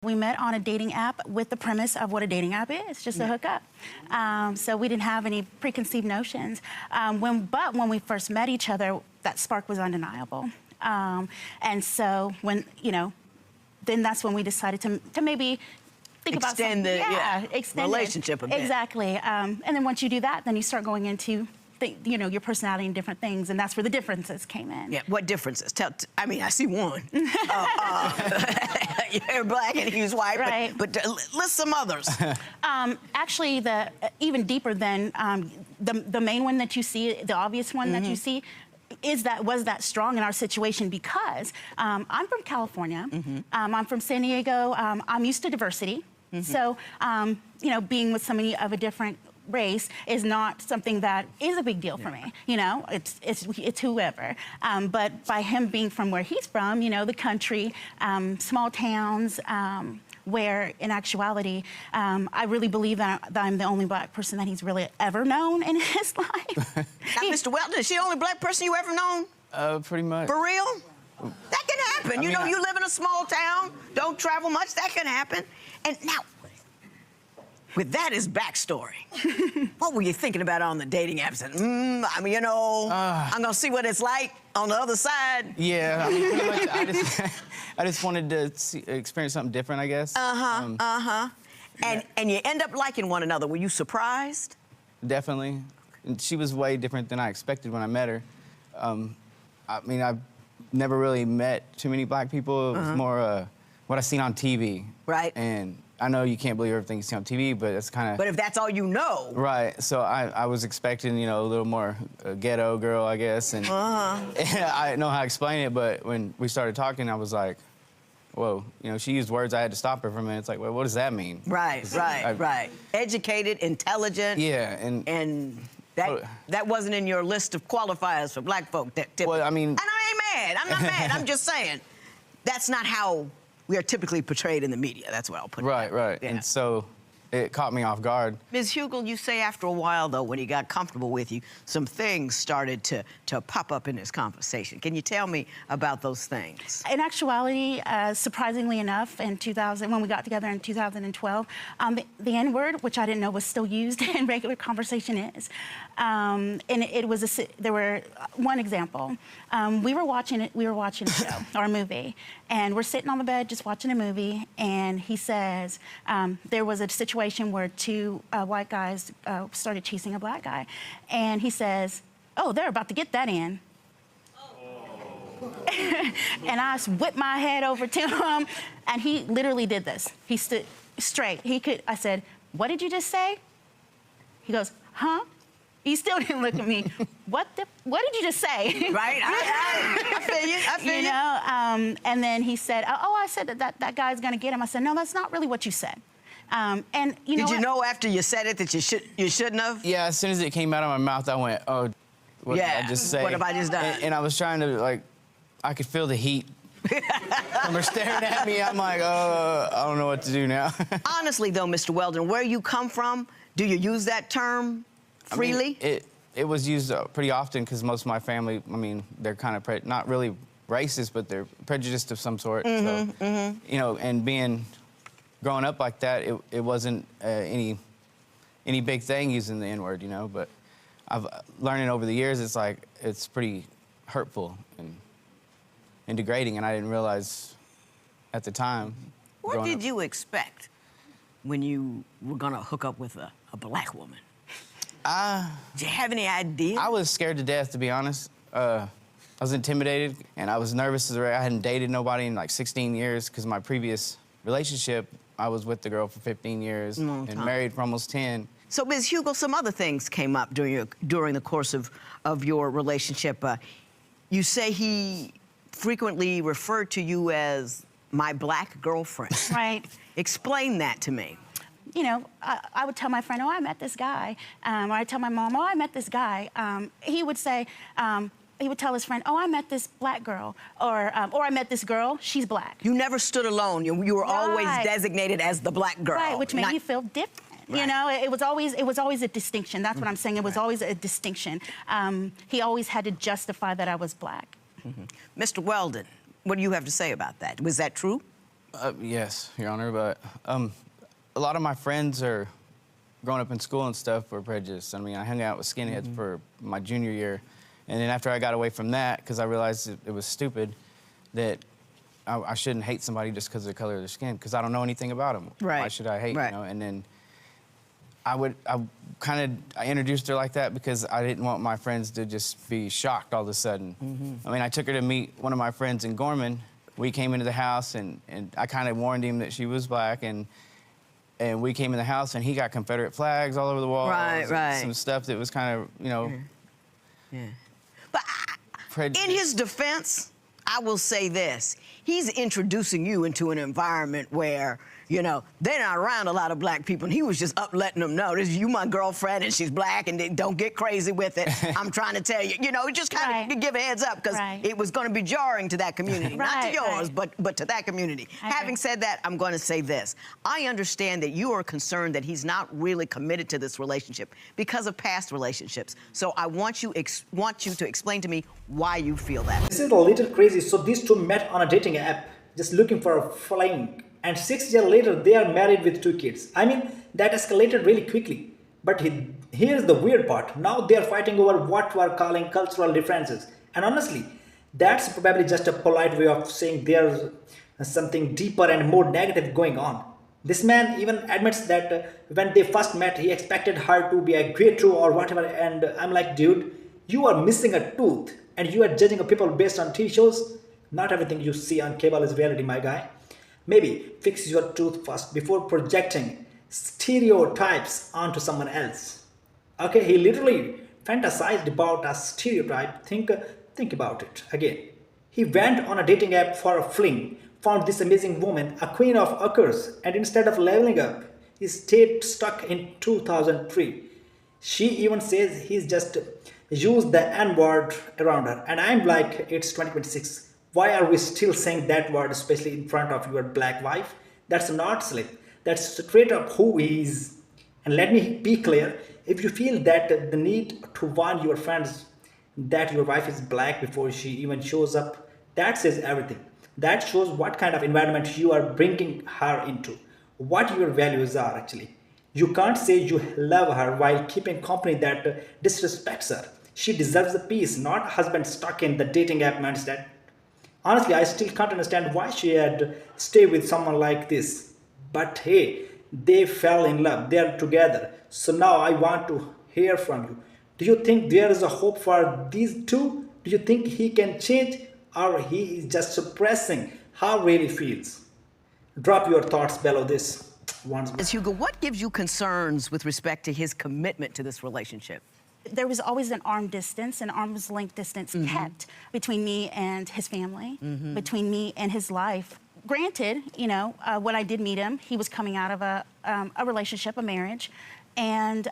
We met on a dating app with the premise of what a dating app is, just a hookup. So we didn't have any preconceived notions. But when we first met each other, that spark was undeniable. And so when, then that's when we decided to maybe think extend about the relationship a bit. Exactly. And then once you do that, then you start going into your personality and different things, and that's where the differences came in. Yeah, what differences? I mean, I see one. You're black and he's white, right. but list some others. Actually, even deeper than the main one that you see, the obvious one that you see, was that strong in our situation because I'm from California, I'm from San Diego, I'm used to diversity. So, being with somebody of a different race is not something that is a big deal for me. It's whoever. But by him being from where he's from, the country, small towns, where in actuality, I really believe that I'm the only black person that he's really ever known in his life. Now, Mr. Weldon, is she the only black person you ever known? Pretty much. For real? That can happen. You live in a small town, don't travel much, that can happen. And now, with that as backstory, what were you thinking about on the dating apps? And, I'm gonna see what it's like on the other side. Yeah, I mean, pretty much, I just wanted to experience something different, I guess. And you end up liking one another. Were you surprised? Definitely. And she was way different than I expected when I met her. I mean, I've never really met too many black people. It was more what I seen on TV. Right. And I know you can't believe everything you see on TV, but it's kind of... But if that's all you know... Right, so I was expecting, a little more ghetto girl, I guess, and, and I didn't know how to explain it, but when we started talking, I was like, whoa, she used words I had to stop her from, and it's like, well, what does that mean? Right. Educated, intelligent. Yeah, and that wasn't in your list of qualifiers for black folk. Well, I mean... And I ain't mad, I'm not mad, I'm just saying, that's not how we are typically portrayed in the media. That's what I'll put it. Right. Yeah. And so it caught me off guard. Ms. Hugel, you say after a while, though, when he got comfortable with you, some things started to pop up in this conversation. Can you tell me about those things? In actuality, surprisingly enough, when we got together in 2012, the N-word, which I didn't know was still used in regular conversation, is. And there were one example. We were watching a show or a movie, and we're sitting on the bed just watching a movie, and he says there was a situation where two white guys started chasing a black guy, and he says, "Oh, they're about to get that in." And I whipped my head over to him, and he literally did this. He stood straight. I said, "What did you just say?" He goes, "Huh?" He still didn't look at me. What did you just say? Right, I feel you. And then he said, "Oh, I said that guy's gonna get him." I said, "No, that's not really what you said." And Did you know after you said it that you shouldn't have? Yeah, as soon as it came out of my mouth, I went, "Oh, what did I just say?" What have I just done? And I was trying to I could feel the heat. From her staring at me, I'm like, I don't know what to do now. Honestly, though, Mr. Weldon, where you come from, do you use that term freely? I mean, it was used pretty often because most of my family, they're kind of not really racist, but they're prejudiced of some sort. And growing up like that, it wasn't any big thing using the N-word, but I've learned over the years it's pretty hurtful and degrading, and I didn't realize at the time. What did you expect when you were gonna hook up with a black woman? Did you have any idea? I was scared to death, to be honest. I was intimidated, and I was nervous. I hadn't dated nobody in 16 years because my previous relationship, I was with the girl for 15 years and married for almost 10. So, Ms. Hugel, some other things came up during the course of your relationship. You say he frequently referred to you as my black girlfriend. Right. Explain that to me. I would tell my friend, "Oh, I met this guy," or I'd tell my mom, "Oh, I met this guy." He would say, he would tell his friend, "Oh, I met this black girl," or "I met this girl, she's black." You never stood alone. You were always designated as the black girl. Right, which made me feel different. Right. It was always a distinction. That's what I'm saying. It was always a distinction. He always had to justify that I was black. Mr. Weldon, what do you have to say about that? Was that true? Yes, Your Honor, but a lot of my friends are growing up in school and stuff were prejudiced. I mean, I hung out with skinheads for my junior year, and then after I got away from that, because I realized it was stupid, that I shouldn't hate somebody just because of the color of their skin, because I don't know anything about them. Right. Why should I hate, Right. you know? And then I introduced her like that because I didn't want my friends to just be shocked all of a sudden. I mean, I took her to meet one of my friends in Gorman. We came into the house, and I kind of warned him that she was black, and we came in the house, and he got Confederate flags all over the walls. Right. Some stuff that was kind of, you know. Yeah. But in his defense, I will say this. He's introducing you into an environment where, you know, they're not around a lot of black people, and he was just up letting them know, this is you, my girlfriend, and she's black, and don't get crazy with it. I'm trying to tell you. You know, just kind of give a heads up, because it was going to be jarring to that community. Not to yours, but to that community. Having said that, I'm going to say this. I understand that you are concerned that he's not really committed to this relationship because of past relationships. So I want you to explain to me why you feel that. This is a little crazy. So these two met on a dating app, just looking for a fling. And 6 years later, they are married with 2 kids. I mean, that escalated really quickly. But here's the weird part. Now they are fighting over what we are calling cultural differences. And honestly, that's probably just a polite way of saying there's something deeper and more negative going on. This man even admits that when they first met, he expected her to be a ghetto or whatever. And I'm like, dude, you are missing a tooth. And you are judging people based on TV shows. Not everything you see on cable is reality, my guy. Maybe fix your tooth first before projecting stereotypes onto someone else. Okay, he literally fantasized about a stereotype. Think about it again. He went on a dating app for a fling, found this amazing woman, a queen of occurs, and instead of leveling up, he stayed stuck in 2003. She even says he's just used the N-word around her. And I'm like, it's 2026. Why are we still saying that word, especially in front of your black wife? That's not slick. That's straight up who he is. And let me be clear, if you feel that the need to warn your friends that your wife is black before she even shows up, that says everything. That shows what kind of environment you are bringing her into, what your values are actually. You can't say you love her while keeping company that disrespects her. She deserves a peace, not a husband stuck in the dating app mindset. Honestly, I still can't understand why she had stayed with someone like this. But hey, they fell in love. They are together. So now I want to hear from you. Do you think there is a hope for these two? Do you think he can change, or he is just suppressing how he really feels? Drop your thoughts below this once more. Hugo, what gives you concerns with respect to his commitment to this relationship? There was always an arm's length distance kept between me and his family, between me and his life. Granted, you know, when I did meet him, he was coming out of a relationship, a marriage, and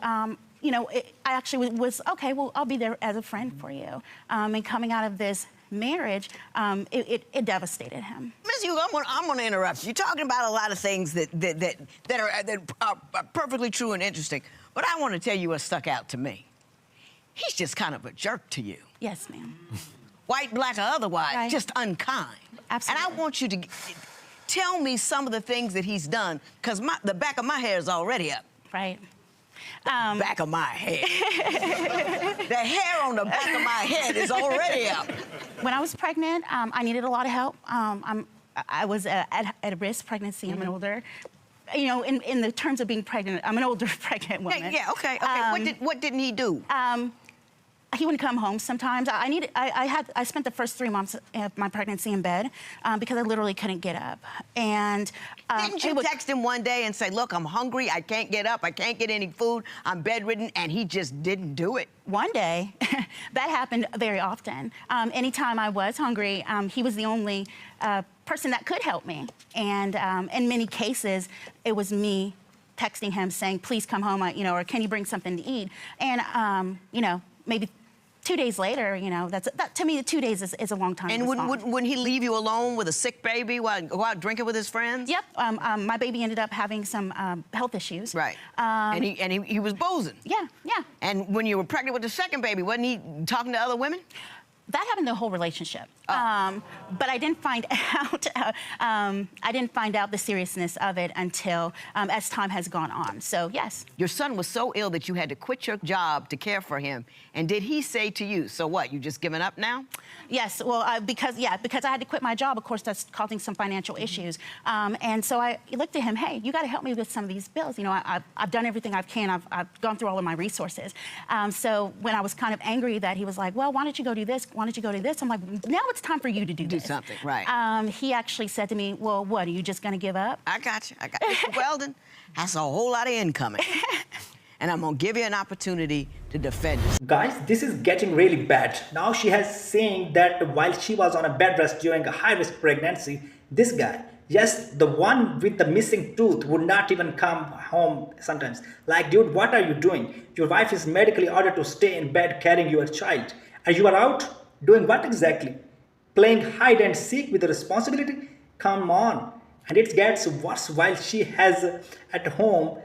you know, I actually was okay. Well, I'll be there as a friend for you. And coming out of this marriage, it devastated him. Ms. Hugo, I'm going to interrupt you. You're talking about a lot of things that are perfectly true and interesting, but I want to tell you what stuck out to me. He's just kind of a jerk to you. Yes, ma'am. White, black, or otherwise, just unkind. Absolutely. And I want you to tell me some of the things that he's done, because the back of my hair is already up. Right. Back of my head. The hair on the back of my head is already up. When I was pregnant, I needed a lot of help. I was at a risk pregnancy. I'm an older. You know, in the terms of being pregnant, I'm an older pregnant woman. Yeah, okay. What didn't he do? He wouldn't come home sometimes. I spent the first 3 months of my pregnancy in bed because I literally couldn't get up. And didn't you text him one day and say, look, I'm hungry, I can't get up, I can't get any food, I'm bedridden, and he just didn't do it? One day, that happened very often. Anytime I was hungry, he was the only person that could help me. And in many cases, it was me texting him saying, please come home, you know, or can you bring something to eat? And, you know, maybe 2 days later, you know, that to me, 2 days is a long time. And wouldn't he leave you alone with a sick baby while go out drinking with his friends? Yep. My baby ended up having some health issues. Right. And he was boozing. Yeah, yeah. And when you were pregnant with the second baby, wasn't he talking to other women? That happened the whole relationship. But I didn't find out. I didn't find out the seriousness of it until as time has gone on. So yes. Your son was so ill that you had to quit your job to care for him. And did he say to you, so what, you just given up now? Yes, well, because I had to quit my job, of course, that's causing some financial issues. And so I looked at him, hey, you got to help me with some of these bills. You know, I've done everything I can. I've gone through all of my resources. So when I was kind of angry that he was like, well, why don't you go do this? Why don't you go do this? I'm like, now it's time for you to do this. Do something, right. He actually said to me, well, what, are you just going to give up? I got you. Mr. Weldon, that's a whole lot of incoming. And I'm going to give you an opportunity to defend yourself. Guys, this is getting really bad. Now she has saying that while she was on a bed rest during a high-risk pregnancy, this guy, yes, the one with the missing tooth, would not even come home sometimes. Like, dude, what are you doing? Your wife is medically ordered to stay in bed carrying your child. And you are out doing what exactly? Playing hide and seek with the responsibility? Come on. And it gets worse while she has at home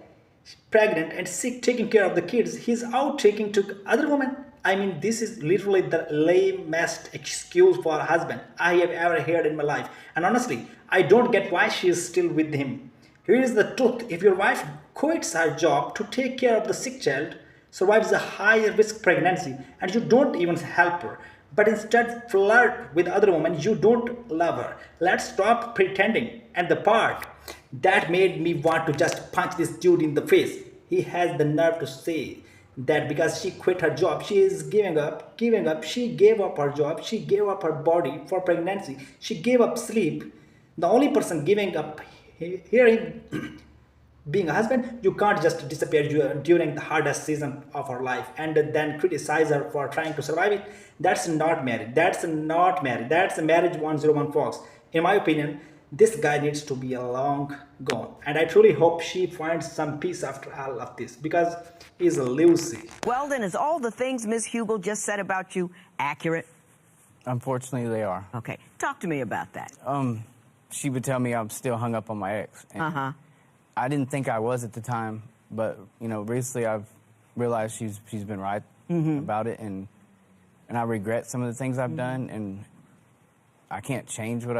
pregnant and sick, taking care of the kids. He's out taking to other women. I mean, this is literally the lamest excuse for a husband I have ever heard in my life. And honestly, I don't get why she is still with him. Here is the truth. If your wife quits her job to take care of the sick child, survives a high-risk pregnancy, and you don't even help her, but instead flirt with other women, you don't love her. Let's stop pretending. And the part that made me want to just punch this dude in the face, he has the nerve to say that because she quit her job, she is giving up. She gave up her job, she gave up her body for pregnancy, she gave up sleep. The only person giving up here being a husband, you can't just disappear during the hardest season of her life and then criticize her for trying to survive it. That's not marriage. That's not marriage. That's a marriage 101, folks. In my opinion, this guy needs to be long gone. And I truly hope she finds some peace after all of this, because he's a Lucy. Weldon, is all the things Ms. Hugel just said about you accurate? Unfortunately, they are. Okay, talk to me about that. She would tell me I'm still hung up on my ex. And I didn't think I was at the time, but you know, recently I've realized she's been right about it, and I regret some of the things I've done, and I can't change what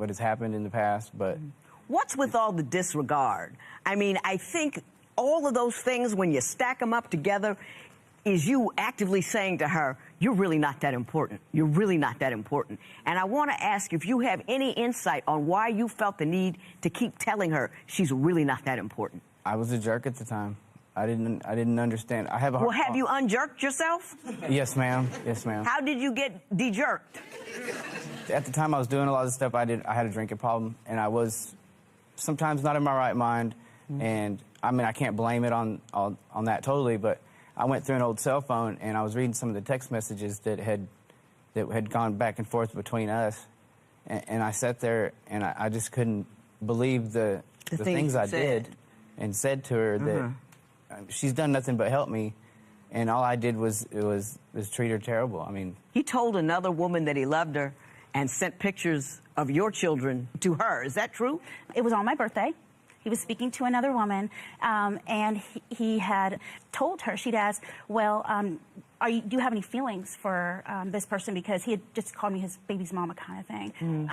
has happened in the past. But what's with all the disregard? I mean, I think all of those things, when you stack them up together, is you actively saying to her, you're really not that important. You're really not that important. And I want to ask if you have any insight on why you felt the need to keep telling her she's really not that important. I was a jerk at the time. I didn't understand. I have a hard Well, have you unjerked yourself? Yes, ma'am. Yes, ma'am. How did you get de-jerked? At the time I was doing a lot of stuff, I had a drinking problem, and I was sometimes not in my right mind. And I mean, I can't blame it on that totally, but I went through an old cell phone and I was reading some of the text messages that had gone back and forth between us, and I sat there and I just couldn't believe the things I did and said to her that she's done nothing but help me, and all I did was treat her terrible. I mean, he told another woman that he loved her and sent pictures of your children to her. Is that true? It was on my birthday. He was speaking to another woman, and he had told her, she'd asked, well, do you have any feelings for this person? Because he had just called me his baby's mama kind of thing.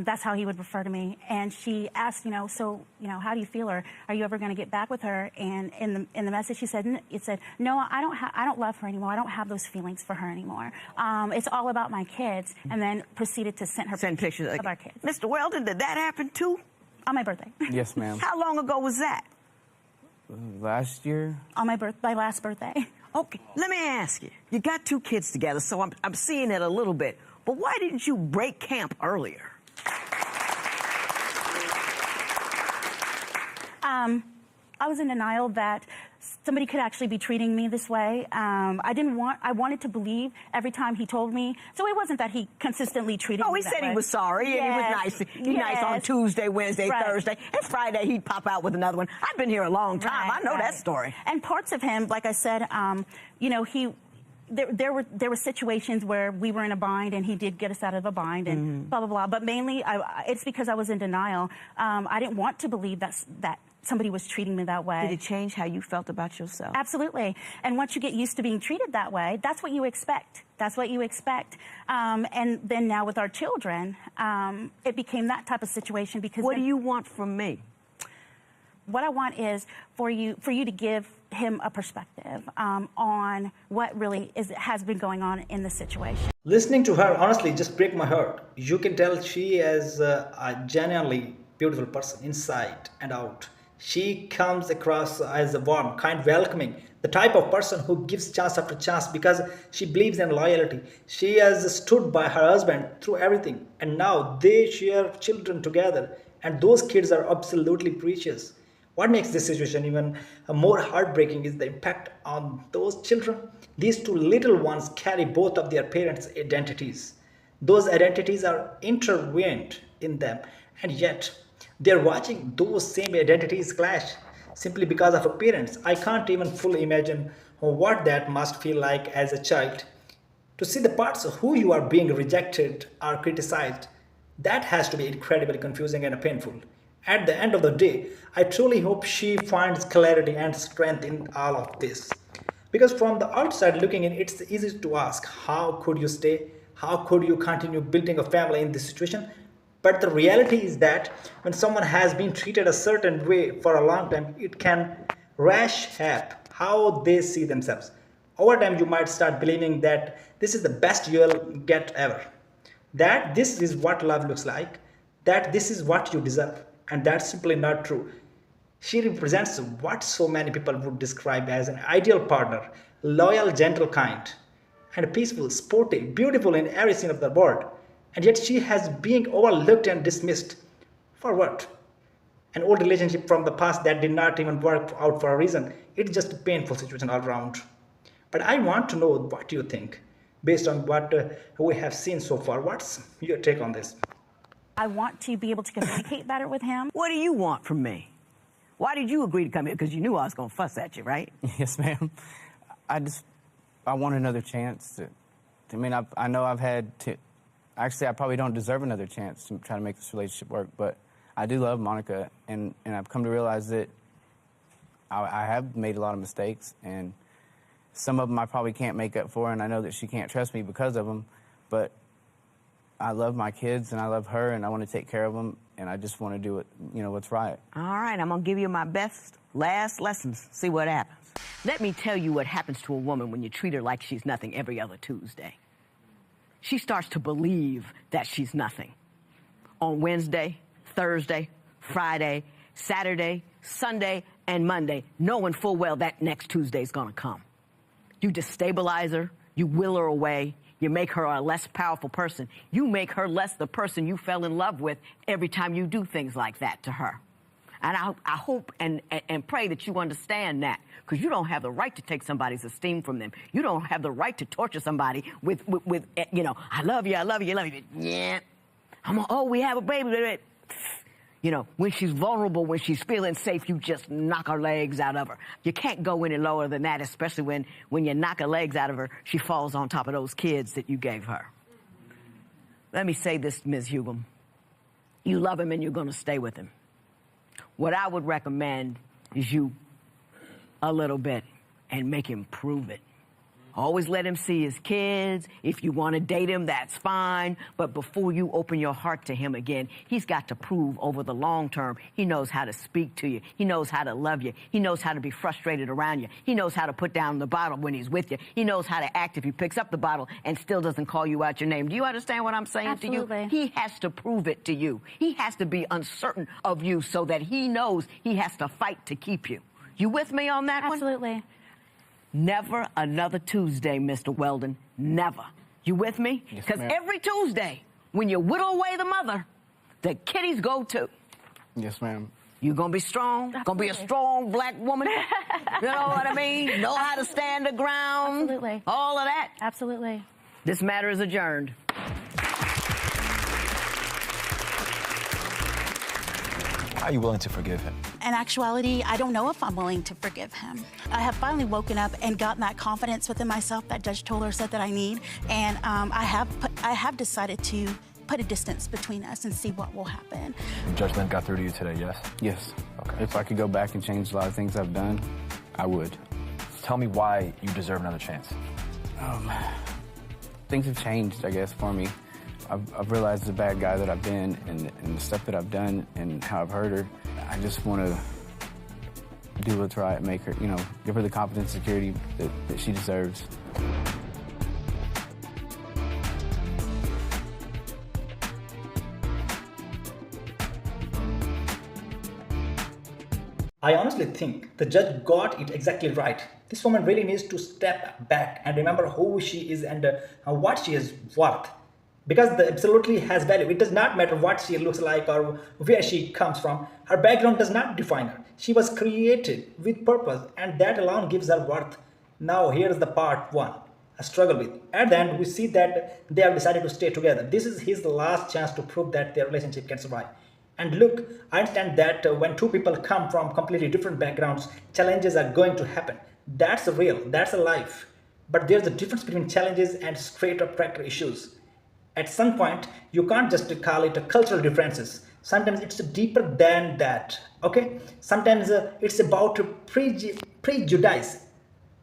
That's how he would refer to me. And she asked, so, how do you feel? Or are you ever going to get back with her? And in the message, it said, no, I don't love her anymore. I don't have those feelings for her anymore. It's all about my kids. And then proceeded to send pictures of our kids. Mr. Weldon, did that happen too? On my birthday. Yes, ma'am. How long ago was that? Last year. On my last birthday. Okay, let me ask you. You got 2 kids together, so I'm seeing it a little bit. But why didn't you break camp earlier? I was in denial that somebody could actually be treating me this way. I wanted to believe every time he told me. So it wasn't that he consistently treated me that way. Oh, he said he was sorry, and he was nice. He's nice on Tuesday, Wednesday, Thursday, and Friday he'd pop out with another one. I've been here a long time. I know that story. And parts of him, like I said, there were situations where we were in a bind, and he did get us out of a bind, and blah blah blah. But mainly, it's because I was in denial. I didn't want to believe that somebody was treating me that way. Did it change how you felt about yourself? Absolutely. And once you get used to being treated that way, that's what you expect. That's what you expect. And then now with our children, it became that type of situation because. What do you want from me? What I want is for you to give him a perspective on what really has been going on in the situation. Listening to her honestly just break my heart. You can tell she is a genuinely beautiful person inside and out. She comes across as a warm, kind, welcoming, the type of person who gives chance after chance because she believes in loyalty. She has stood by her husband through everything, and now they share children together, and those kids are absolutely precious. What makes this situation even more heartbreaking is the impact on those children. These two little ones carry both of their parents' identities. Those identities are intertwined in them, and yet they're watching those same identities clash simply because of appearance. I can't even fully imagine what that must feel like as a child. To see the parts of who you are being rejected or criticized, that has to be incredibly confusing and painful. At the end of the day, I truly hope she finds clarity and strength in all of this. Because from the outside looking in, it's easy to ask, how could you stay? How could you continue building a family in this situation? But the reality is that when someone has been treated a certain way for a long time, it can rash up how they see themselves. Over time, you might start believing that this is the best you'll get ever, that this is what love looks like, that this is what you deserve, and that's simply not true. She represents what so many people would describe as an ideal partner, loyal, gentle, kind, and peaceful, sporty, beautiful in every scene of the world. And yet she has been overlooked and dismissed. For what? An old relationship from the past that did not even work out for a reason. It's just a painful situation all around. But I want to know what you think based on what we have seen so far. What's your take on this? I want to be able to communicate better with him. What do you want from me? Why did you agree to come here? Because you knew I was going to fuss at you, right? Yes, ma'am. I want another chance. I know I've had to. Actually, I probably don't deserve another chance to try to make this relationship work, but I do love Monica, and I've come to realize that I have made a lot of mistakes, and some of them I probably can't make up for, and I know that she can't trust me because of them, but I love my kids, and I love her, and I want to take care of them, and I just want to do what's right. All right, I'm going to give you my best last lessons. See what happens. Let me tell you what happens to a woman when you treat her like she's nothing every other Tuesday. She starts to believe that she's nothing. On Wednesday, Thursday, Friday, Saturday, Sunday, and Monday, knowing full well that next Tuesday's gonna come. You destabilize her, you will her away, you make her a less powerful person. You make her less the person you fell in love with every time you do things like that to her. And I hope and pray that you understand that, because you don't have the right to take somebody's esteem from them. You don't have the right to torture somebody with I love you, I love you, I love you. Yeah. We have a baby. When she's vulnerable, when she's feeling safe, you just knock her legs out of her. You can't go any lower than that, especially when you knock her legs out of her, she falls on top of those kids that you gave her. Let me say this, Ms. Hugum. You love him and you're going to stay with him. What I would recommend is you a little bit and make him prove it. Always let him see his kids. If you want to date him, that's fine. But before you open your heart to him again, he's got to prove over the long term he knows how to speak to you. He knows how to love you. He knows how to be frustrated around you. He knows how to put down the bottle when he's with you. He knows how to act if he picks up the bottle and still doesn't call you out your name. Do you understand what I'm saying Absolutely. to you? He has to prove it to you. He has to be uncertain of you so that he knows he has to fight to keep you. You with me on that one? Absolutely. Never another Tuesday, Mr. Weldon. Never. You with me? Because every Tuesday, when you whittle away the mother, the kiddies go too. Yes, ma'am. You gonna be strong? Absolutely. Gonna be a strong black woman? You know what I mean? Know how to stand the ground? Absolutely. All of that? Absolutely. This matter is adjourned. are you willing to forgive him? In actuality, I don't know if I'm willing to forgive him. I have finally woken up and gotten that confidence within myself that Judge Toller said that I need, and I have decided to put a distance between us and see what will happen. Judgment got through to you today, yes? Yes. Okay. If I could go back and change a lot of things I've done, I would. Tell me why you deserve another chance. Things have changed, I guess, for me. I've realized the bad guy that I've been and the stuff that I've done and how I've hurt her. I just want to do what's right, make her, give her the confidence and security that she deserves. I honestly think the judge got it exactly right. This woman really needs to step back and remember who she is and what she is worth. Because the absolutely has value. It does not matter what she looks like or where she comes from. Her background does not define her. She was created with purpose, and that alone gives her worth. Now here's the part one, a struggle with. At the end, we see that they have decided to stay together. This is his last chance to prove that their relationship can survive. And look, I understand that when two people come from completely different backgrounds, challenges are going to happen. That's real, that's a life. But there's a difference between challenges and straight up character issues. At some point, you can't just call it a cultural differences. Sometimes it's deeper than that, okay? Sometimes it's about prejudice.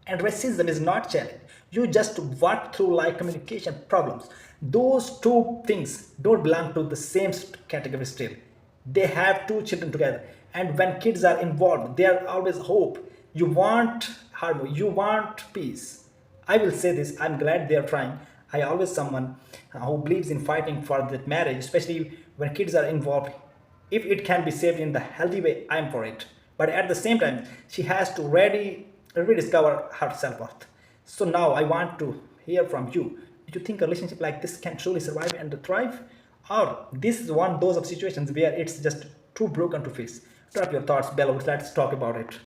And racism is not challenge. You just work through like communication problems. Those two things don't belong to the same category still. They have two children together. And when kids are involved, there always hope. You want harmony, you want peace. I will say this, I'm glad they're trying. I always someone who believes in fighting for that marriage, especially when kids are involved. If it can be saved in the healthy way, I'm for it. But at the same time, she has to rediscover her self-worth. So now I want to hear from you. Do you think a relationship like this can truly survive and thrive? Or this is one of those of situations where it's just too broken to fix? Drop your thoughts below. Let's talk about it.